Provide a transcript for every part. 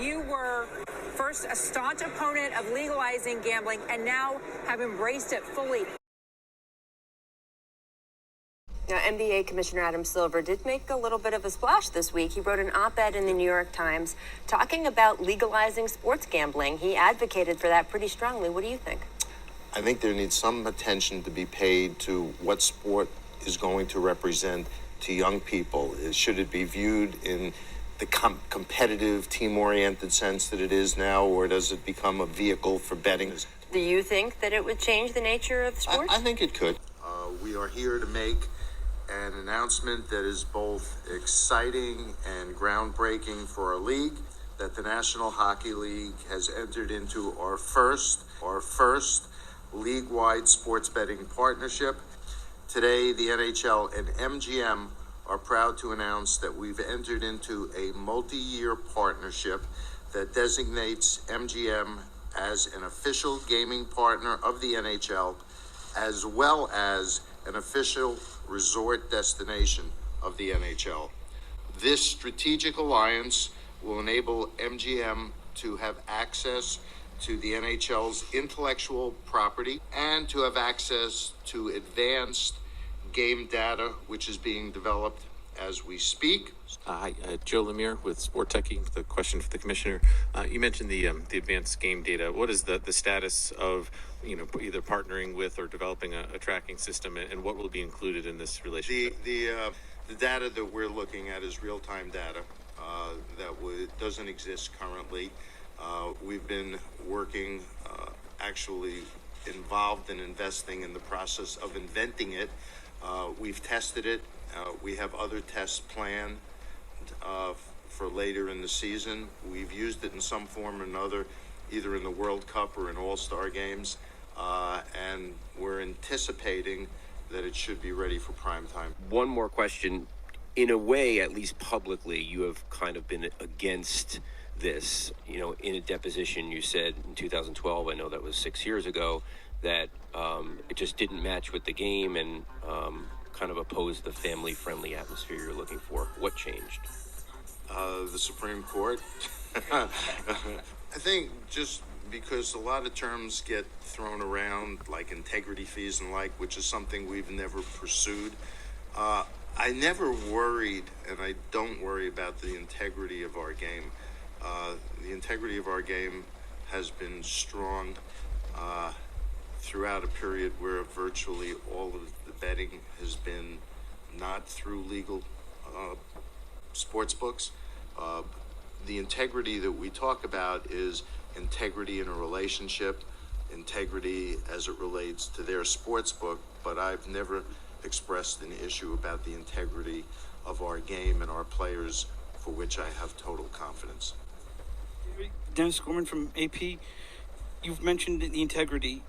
you were first a staunch opponent of legalizing gambling and now have embraced it fully. Now, NBA Commissioner Adam Silver did make a little bit of a splash this week. He wrote an op-ed in the New York Times talking about legalizing sports gambling. He advocated for that pretty strongly. What do you think? I think there needs some attention to be paid to what sport is going to represent to young people. Should it be viewed in the competitive, team-oriented sense that it is now, or does it become a vehicle for betting? Do you think that it would change the nature of sports? I think it could. We are here to make an announcement that is both exciting and groundbreaking for our league, that the National Hockey League has entered into our first league-wide sports betting partnership. Today, the NHL and MGM are proud to announce that we've entered into a multi-year partnership that designates MGM as an official gaming partner of the NHL, as well as an official resort destination of the NHL. This strategic alliance will enable MGM to have access to the NHL's intellectual property and to have access to advanced game data, which is being developed as we speak. Hi, Joe Lemire with Sport Techie. The question for the commissioner. You mentioned the advanced game data. What is the status of either partnering with or developing a tracking system, and what will be included in this relationship? The data that we're looking at is real-time data that doesn't exist currently. We've been working, actually involved in investing in the process of inventing it. We've tested it. We have other tests planned for later in the season. We've used it in some form or another, either in the World Cup or in All-Star games, and we're anticipating that it should be ready for prime time. One more question. In a way, at least publicly, you have kind of been against this. In a deposition, you said in 2012, I know that was 6 years ago, that it just didn't match with the game and kind of opposed the family-friendly atmosphere you're looking for. What changed? The Supreme Court. I think just because a lot of terms get thrown around, like integrity fees and which is something we've never pursued. I never worried, and I don't worry about the integrity of our game. The integrity of our game has been strong throughout a period where virtually all of the betting has been not through legal sports books. The integrity that we talk about is integrity in a relationship, integrity as it relates to their sports book, but I've never expressed an issue about the integrity of our game and our players, for which I have total confidence. Dennis Gorman from AP, you've mentioned the integrity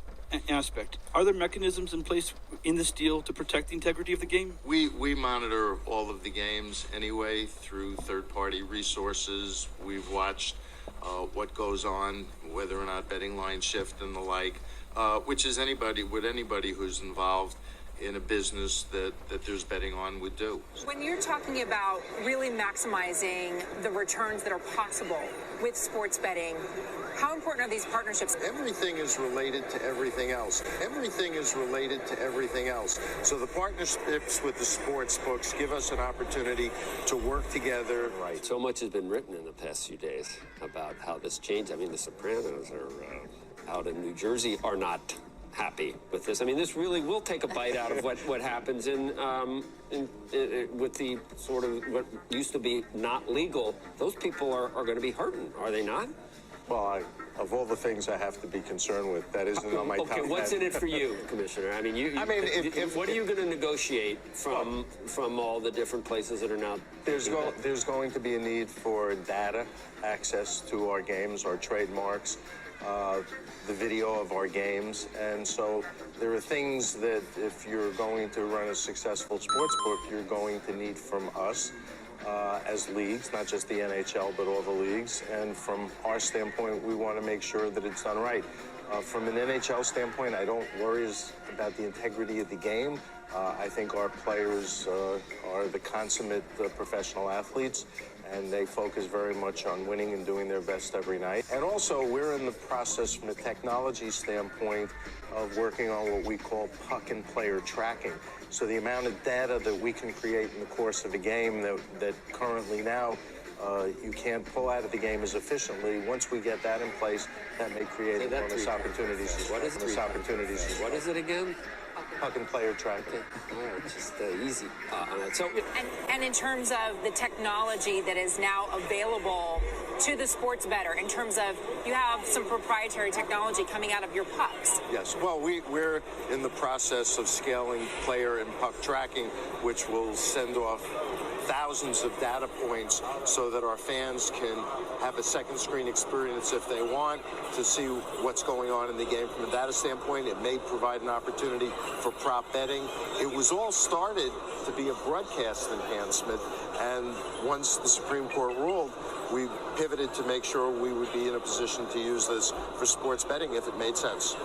aspect. Are there mechanisms in place in this deal to protect the integrity of the game? We monitor all of the games anyway through third-party resources. We've watched what goes on, whether or not betting lines shift and the like, which is anybody who's involved in a business that there's betting on would do. When you're talking about really maximizing the returns that are possible with sports betting, how important are these partnerships? Everything is related to everything else. Everything is related to everything else. So the partnerships with the sports books give us an opportunity to work together. Right. So much has been written in the past few days about how this changed. I mean, the Sopranos are out in New Jersey are not happy with this. I mean, this really will take a bite out of what happens in with the sort of what used to be not legal. Those people are going to be hurting, are they not? Well, of all the things I have to be concerned with, that isn't on my top. Okay, what's in it for you, Commissioner? I mean, what are you going to negotiate from all the different places that are now? There's going to be a need for data, access to our games, our trademarks, the video of our games, and so there are things that if you're going to run a successful sports book, you're going to need from us as leagues, not just the NHL, but all the leagues. And from our standpoint, we want to make sure that it's done right. From an NHL standpoint, I don't worry about the integrity of the game. I think our players are the consummate professional athletes, and they focus very much on winning and doing their best every night. And also, we're in the process from a technology standpoint of working on what we call puck and player tracking. So the amount of data that we can create in the course of a game that currently now you can't pull out of the game as efficiently. Once we get that in place, that may create enormous opportunities. What is it again? Puck and player tracking. Just easy on it. So, And in terms of the technology that is now available to the sports bettor, in terms of you have some proprietary technology coming out of your pucks. Yes, well, we're in the process of scaling player and puck tracking, which will send off thousands of data points so that our fans can have a second screen experience if they want to see what's going on in the game from a data standpoint. It may provide an opportunity for prop betting. It was all started to be a broadcast enhancement, and once the Supreme Court ruled, we pivoted to make sure we would be in a position to use this for sports betting if it made sense.